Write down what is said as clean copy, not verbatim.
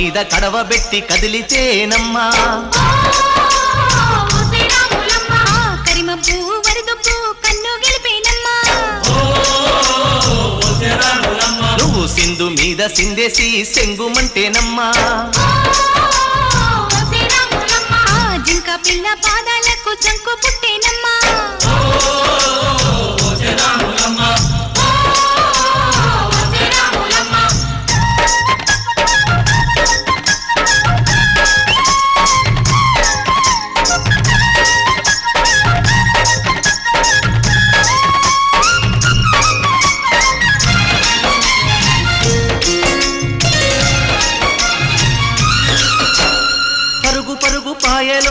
మీద కడవబెట్టి కదిలితేనమ్మా కరిమబ్బు వరదబ్బు కన్ను గెలిపేనమ్మా నువ్వు సింధు మీద సిందేసి సెంగుమంటేనమ్మా జింక పిల్ల పాదాలకు జంకు పుట్టేనమ్మా